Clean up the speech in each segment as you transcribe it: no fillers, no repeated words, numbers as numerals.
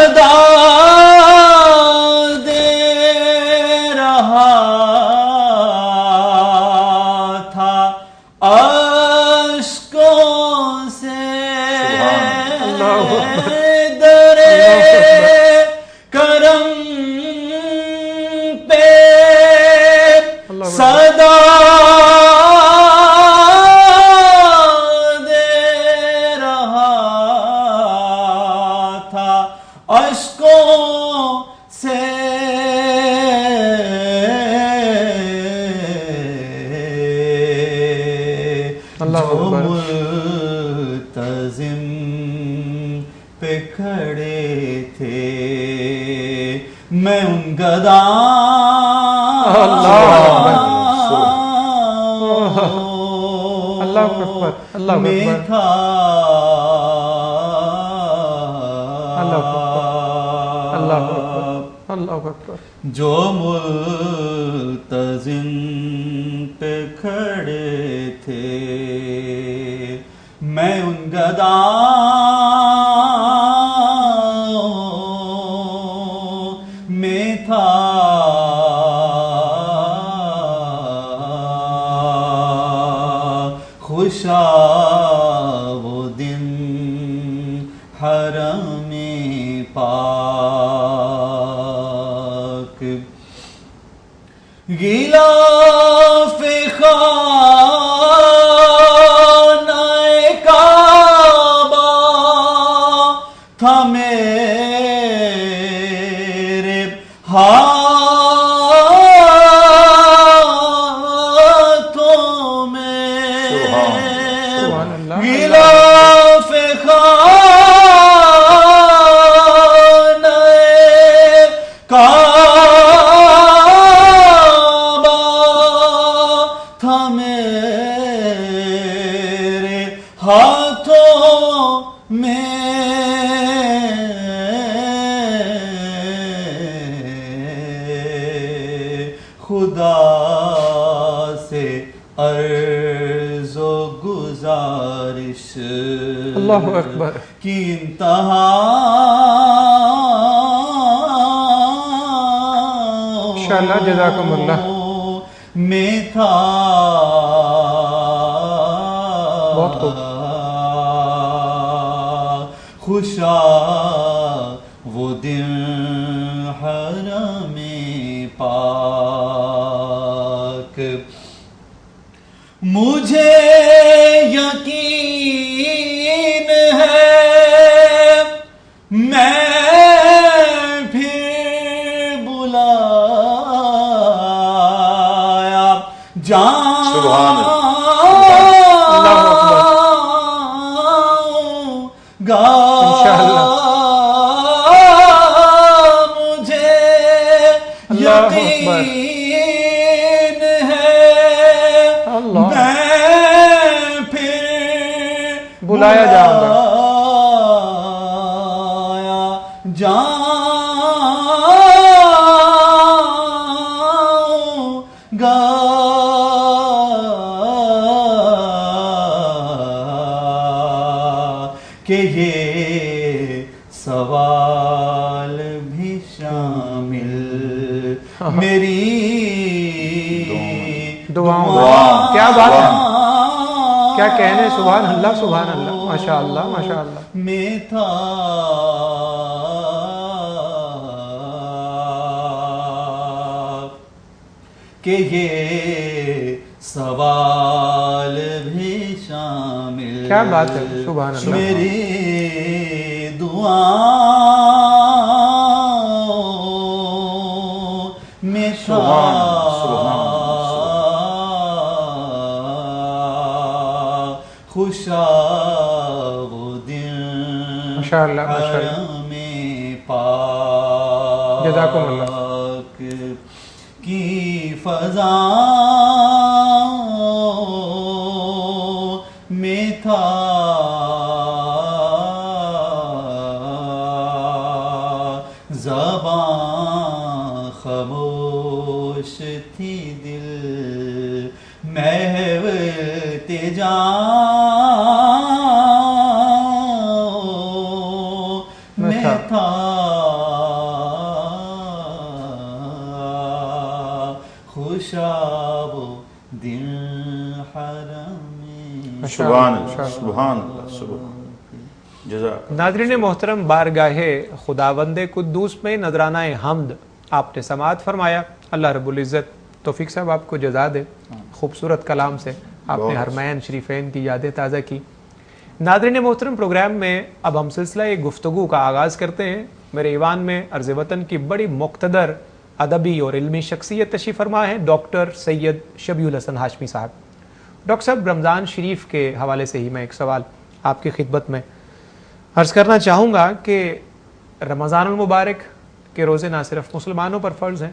صدا دے رہا تھا اشکوں سے درے کرم پہ صدا دے رہا تھا اشکوں سے جو ملتزم پہ کھڑے تھے میں ان گداؤں میں تھا جو ملتزم پہ کھڑے تھے میں ان گداؤں میں تھا خوشا وہ دن حرم پاک غلاف خانہ کعبہ تھا میرے ہاتھوں میں غلاف خانہ کعبہ تھا میرے ہاتھوں میں خدا سے عرض و گزارش اللہ اکبر کی انتہا انشاءاللہ جزاکم اللہ میں تھا بہت خوب خوشا وہ دن حرم پاک مجھے یقین ہے میں پھر بلایا جاؤں گا مجھے یقین ہے میں پھر بلایا جاؤں گا کہ یہ سوال بھی شامل میری دعاؤں کیا بات ہے کیا کہنے سبحان اللہ ماشاء اللہ میں تھا کہ یہ سوال بھی شامل کیا بات ہے سبحان اللہ میری دعاؤں میں خوشا وہ دن ماشاءاللہ حرم پاک جزاکم اللہ کی فضا میں تھا زبان خاموش تھی دل محو التجا میں تھا شاب دل حرم سبحان اللہ سبحان اللہ سبحان جزاک ناظرین محترم، بارگاہ خداوند قدوس میں نذرانہ حمد آپ نے سماعت فرمایا۔ اللہ رب العزت توفیق صاحب آپ کو جزا دے، خوبصورت کلام سے آپ نے حرمین شریفین کی یادیں تازہ کی۔ ناظرین محترم، پروگرام میں اب ہم سلسلہ گفتگو کا آغاز کرتے ہیں۔ میرے ایوان میں عرض وطن کی بڑی مقتدر ادبی اور علمی شخصیت تشریف فرما ہے ڈاکٹر سید شبیہ الحسن ہاشمی صاحب۔ ڈاکٹر صاحب، رمضان شریف کے حوالے سے ہی میں ایک سوال آپ کی خدمت میں عرض کرنا چاہوں گا کہ رمضان المبارک کے روزے نہ صرف مسلمانوں پر فرض ہیں،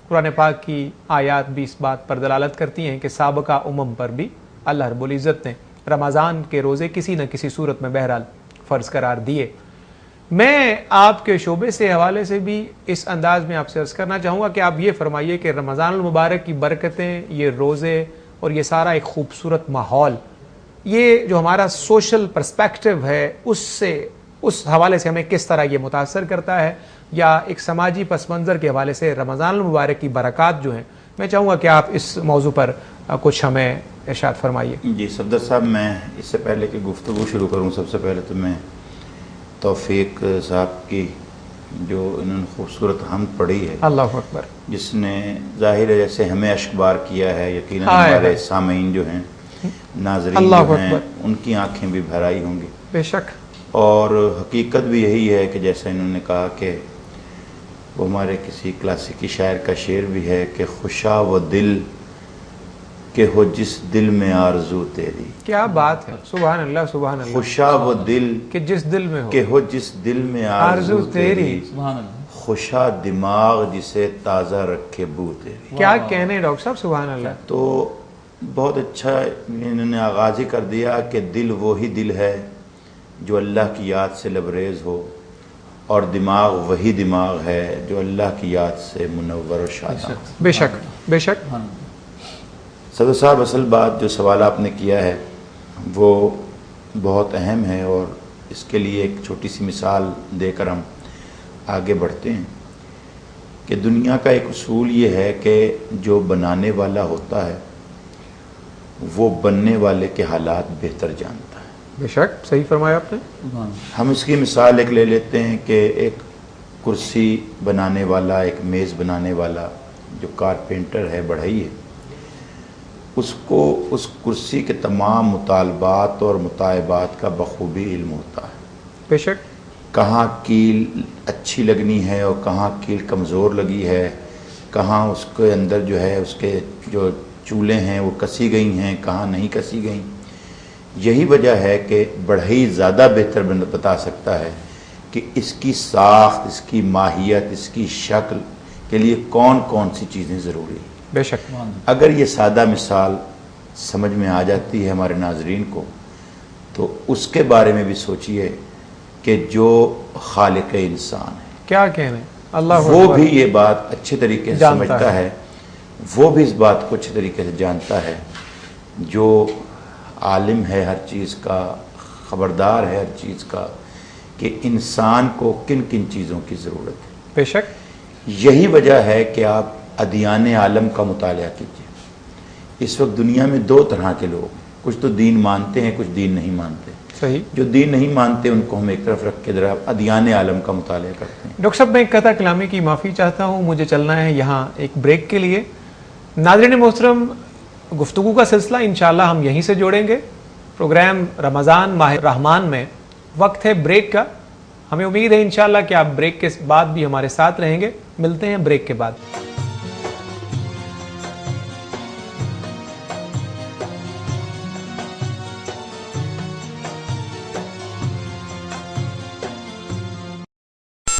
قرآن پاک کی آیات بھی اس بات پر دلالت کرتی ہیں کہ سابقہ امم پر بھی اللہ رب العزت نے رمضان کے روزے کسی نہ کسی صورت میں بہرحال فرض قرار دیے۔ میں آپ کے شعبے سے حوالے سے بھی اس انداز میں آپ سے عرض کرنا چاہوں گا کہ آپ یہ فرمائیے کہ رمضان المبارک کی برکتیں، یہ روزے اور یہ سارا ایک خوبصورت ماحول، یہ جو ہمارا سوشل پرسپیکٹیو ہے اس حوالے سے ہمیں کس طرح یہ متاثر کرتا ہے، یا ایک سماجی پس منظر کے حوالے سے رمضان المبارک کی برکات جو ہیں، میں چاہوں گا کہ آپ اس موضوع پر کچھ ہمیں ارشاد فرمائیے۔ جی صفدر صاحب، میں اس سے پہلے کہ گفتگو شروع کروں، سب سے پہلے تو میں توفیق صاحب کی جو انہوں نے خوبصورت حمد پڑھی ہے، اللہ اکبر، جس نے ظاہر ہے جیسے ہمیں اشک بار کیا ہے، یقیناً ہمارے سامعین جو ہیں، ناظرین جو ہیں، ان کی آنکھیں بھی بھرائی ہوں گی بے شک۔ اور حقیقت بھی یہی ہے کہ جیسا انہوں نے کہا کہ وہ ہمارے کسی کلاسیکی شاعر کا شعر بھی ہے کہ خوشا و دل کہ ہو جس دل میں آرزو تیری، کیا بات ہے، سبحان اللہ سبحان اللہ، خوشا و دل کہ جس دل میں ہو کہ ہو جس دل میں آرزو تیری، سبحان اللہ، خوشا دماغ جسے تازہ رکھے بو تیری۔ کیا کہنے ڈاکٹر صاحب، سبحان اللہ۔ تو بہت اچھا انہوں نے آغاز ہی کر دیا کہ دل وہی دل ہے جو اللہ کی یاد سے لبریز ہو، اور دماغ وہی دماغ ہے جو اللہ کی یاد سے منور و شاداں۔ بے شک بے شک۔ صدر صاحب، اصل بات جو سوال آپ نے کیا ہے وہ بہت اہم ہے، اور اس کے لیے ایک چھوٹی سی مثال دے کر ہم آگے بڑھتے ہیں کہ دنیا کا ایک اصول یہ ہے کہ جو بنانے والا ہوتا ہے وہ بننے والے کے حالات بہتر جانتا ہے۔ بے شک، صحیح فرمایا آپ نے۔ سبحان اللہ، ہم اس کی مثال ایک لے لیتے ہیں کہ ایک کرسی بنانے والا، ایک میز بنانے والا جو کارپینٹر ہے، بڑھئی ہے، اس کو اس کرسی کے تمام مطالبات اور مطالبات کا بخوبی علم ہوتا ہے۔ بے شک۔ کہاں کیل اچھی لگنی ہے اور کہاں کیل کمزور لگی ہے، کہاں اس کے اندر جو ہے اس کے جو چولیں ہیں وہ کسی گئی ہیں، کہاں نہیں کسی گئیں۔ یہی وجہ ہے کہ بڑھئی زیادہ بہتر بتا سکتا ہے کہ اس کی ساخت، اس کی ماہیت، اس کی شکل کے لیے کون کون سی چیزیں ضروری ہیں۔ بے شک۔ اگر یہ سادہ مثال سمجھ میں آ جاتی ہے ہمارے ناظرین کو، تو اس کے بارے میں بھی سوچئے کہ جو خالق انسان ہے، کیا کہنے، اللہ وہ اکبر، بھی یہ بات اچھے طریقے سے جانتا سمجھتا ہے، وہ بھی اس بات کو اچھے طریقے سے جانتا ہے، جو عالم ہے ہر چیز کا، خبردار ہے ہر چیز کا، کہ انسان کو کن کن چیزوں کی ضرورت ہے۔ بے شک۔ یہی وجہ ہے کہ آپ ادیان عالم کا مطالعہ کیجیے۔ اس وقت دنیا میں دو طرح کے لوگ ہیں، کچھ تو دین مانتے ہیں، کچھ دین نہیں مانتے۔ صحیح۔ جو دین نہیں مانتے ان کو ہم ایک طرف رکھ کے ذرا ادیان عالم کا مطالعہ کرتے ہیں۔ ڈاکٹر صاحب، میں ایک قطع کلامی کی معافی چاہتا ہوں، مجھے چلنا ہے یہاں ایک بریک کے لیے۔ ناظرین محترم، گفتگو کا سلسلہ انشاءاللہ ہم یہیں سے جوڑیں گے۔ پروگرام رمضان ماہ رحمان میں وقت ہے بریک کا۔ ہمیں امید ہے انشاءاللہ کہ آپ بریک کے بعد بھی ہمارے ساتھ رہیں گے۔ ملتے ہیں بریک کے بعد۔